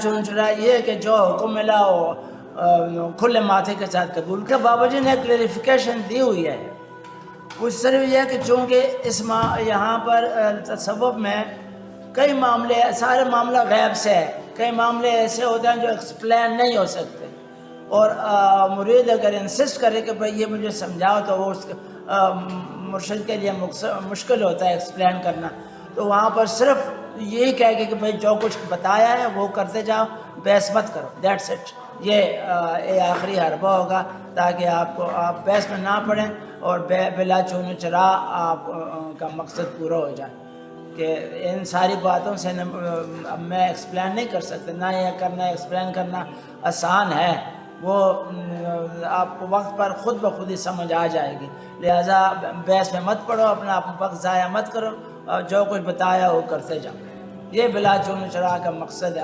چنچرا یہ کہ جو حکم ملا وہ کھلے ماتھے کے ساتھ قبول کیا۔ بابا جی نے کلیریفیکیشن دی ہوئی ہے، وہ صرف یہ کہ چونکہ یہاں پر تصوف میں کئی معاملے، سارے معاملہ غیب سے ہے، کئی معاملے ایسے ہوتے ہیں جو ایکسپلین نہیں ہو سکتے، اور مرید اگر انسسٹ کرے کہ بھئی یہ مجھے سمجھاؤ تو وہ اس مرشد کے لیے مشکل ہوتا ہے ایکسپلین کرنا، تو وہاں پر صرف یہی کہہ کے کہ بھئی جو کچھ بتایا ہے وہ کرتے جاؤ، بحث مت کرو، دیٹس اٹ۔ یہ آخری حربہ ہوگا تاکہ آپ بحث میں نہ پڑیں اور بلا چون چرا آپ کا مقصد پورا ہو جائے۔ کہ ان ساری باتوں سے میں ایکسپلین نہیں کر سکتا، نہ یہ کرنا ایکسپلین کرنا آسان ہے، وہ آپ کو وقت پر خود بخود ہی سمجھ آ جائے گی، لہٰذا بحث میں مت پڑھو، اپنا وقت ضائع مت کرو، اور جو کچھ بتایا وہ کرتے جاؤ۔ یہ بلا چون چرا کا مقصد ہے۔